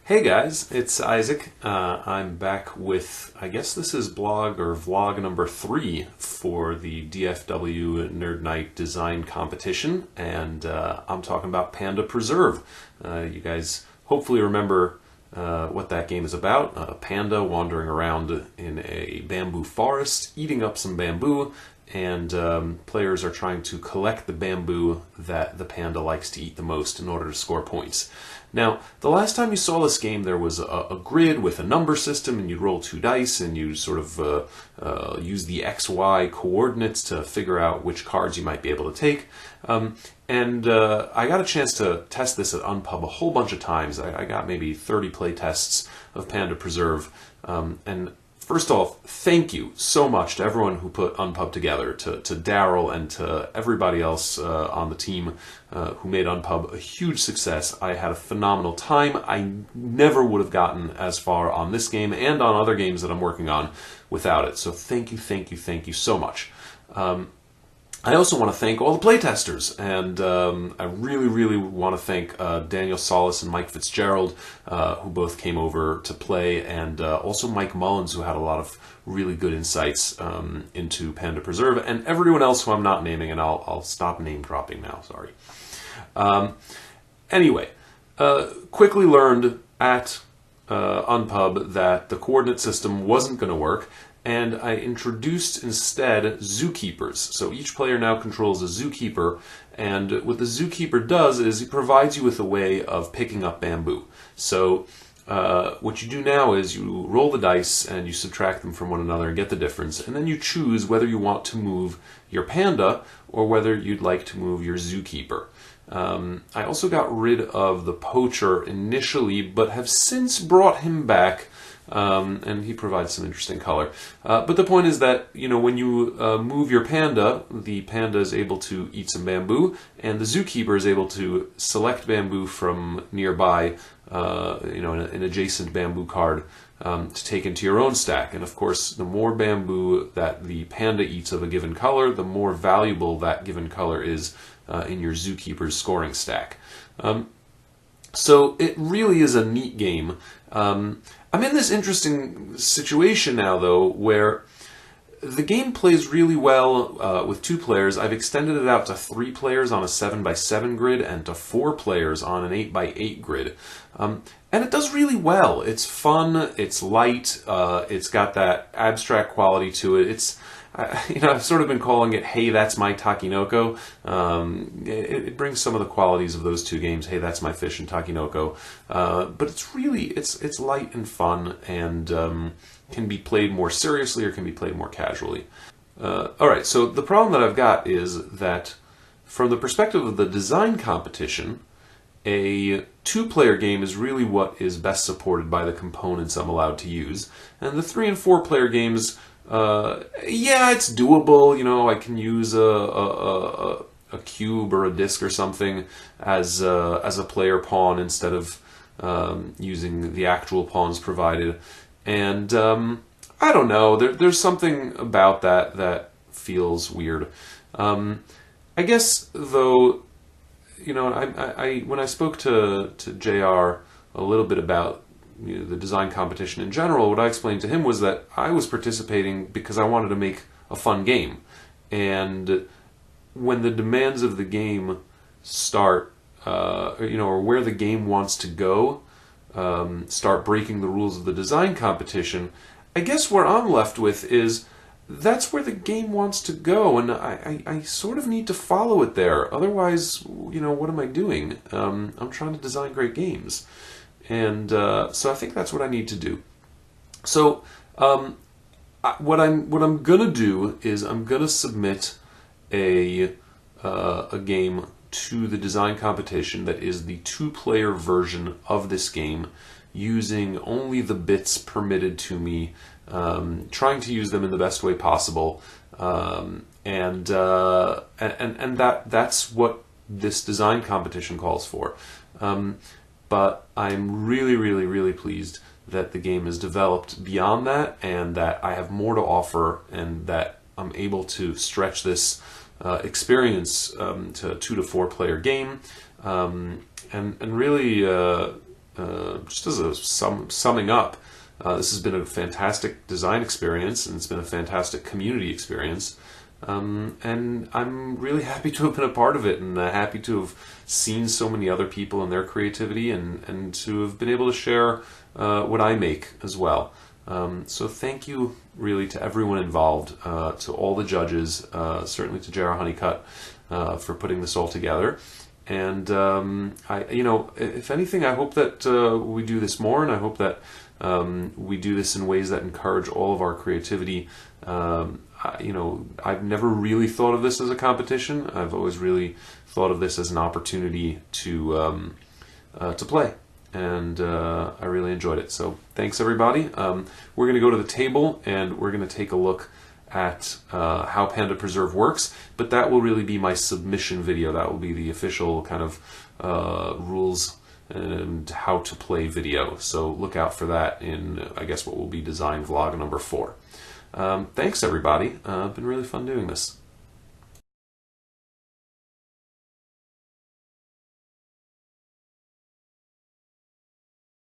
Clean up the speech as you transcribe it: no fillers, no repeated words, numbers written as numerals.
Hey guys, it's Isaac. I'm back with, I guess this is blog or vlog number 3 for the DFW Nerd Night Design Competition, and I'm talking about Panda Preserve. You guys hopefully remember what that game is about. A panda wandering around in a bamboo forest, eating up some bamboo, and players are trying to collect the bamboo that the panda likes to eat the most in order to score points. Now, the last time you saw this game, there was a grid with a number system, and you'd roll 2 dice, and you sort of use the XY coordinates to figure out which cards you might be able to take. I got a chance to test this at Unpub a whole bunch of times. I got maybe 30 play tests of Panda Preserve, and first off, thank you so much to everyone who put Unpub together, to Daryl and to everybody else on the team who made Unpub a huge success. I had a phenomenal time. I never would have gotten as far on this game and on other games that I'm working on without it. So thank you so much. I also want to thank all the playtesters, and I really want to thank Daniel Solis and Mike Fitzgerald, who both came over to play, and also Mike Mullins, who had a lot of really good insights into Panda Preserve, and everyone else who I'm not naming, and I'll stop name dropping now, sorry. Anyway, quickly learned at Unpub that the coordinate system wasn't going to work, and I introduced instead zookeepers. So each player now controls a zookeeper, and what the zookeeper does is he provides you with a way of picking up bamboo. So what you do now is you roll the dice and you subtract them from one another and get the difference, and then you choose whether you want to move your panda or whether you'd like to move your zookeeper. I also got rid of the poacher initially, but have since brought him back. And he provides some interesting color. But the point is that, you know, when you move your panda, the panda is able to eat some bamboo, and the zookeeper is able to select bamboo from nearby, an adjacent bamboo card to take into your own stack. And of course, the more bamboo that the panda eats of a given color, the more valuable that given color is in your zookeeper's scoring stack. So it really is a neat game. I'm in this interesting situation now, though, where the game plays really well with 2 players. I've extended it out to 3 players on a 7x7 grid and to 4 players on an 8x8 grid. And it does really well. It's fun, it's light, it's got that abstract quality to it. I've sort of been calling it, hey, that's my Takinoko. It brings some of the qualities of those 2 games, hey, that's my fish and Takinoko. But it's light and fun, and can be played more seriously or can be played more casually. Alright, so the problem that I've got is that from the perspective of the design competition, a 2-player game is really what is best supported by the components I'm allowed to use. And the 3- and 4-player games, yeah, it's doable. You know, I can use a cube or a disc or something as a player pawn instead of using the actual pawns provided. And I don't know. There's something about that feels weird. I guess though, you know, I when I spoke to JR a little bit about the design competition in general, what I explained to him was that I was participating because I wanted to make a fun game. And when the demands of the game start, or where the game wants to go, start breaking the rules of the design competition, I guess where I'm left with is that's where the game wants to go, and I sort of need to follow it there. Otherwise, you know, what am I doing? I'm trying to design great games. And so I think that's what I need to do. So what I'm gonna do is I'm gonna submit a game to the design competition that is the 2-player version of this game, using only the bits permitted to me, trying to use them in the best way possible, and that's what this design competition calls for. But I'm really pleased that the game is developed beyond that, and that I have more to offer, and that I'm able to stretch this experience to a 2 to 4 player game, and really just as a summing up, this has been a fantastic design experience, and it's been a fantastic community experience. And I'm really happy to have been a part of it, and happy to have seen so many other people and their creativity, and to have been able to share what I make as well. So thank you really to everyone involved, to all the judges, certainly to J.R. Honeycutt for putting this all together. And if anything, I hope that we do this more, and I hope that we do this in ways that encourage all of our creativity. I've never really thought of this as a competition. I've always really thought of this as an opportunity to play, and I really enjoyed it. So thanks, everybody. We're going to go to the table, and we're going to take a look at how Panda Preserve works, but that will really be my submission video. That will be the official kind of rules and how to play video. So look out for that in, I guess, what will be design vlog number 4. Thanks, everybody. Been really fun doing this.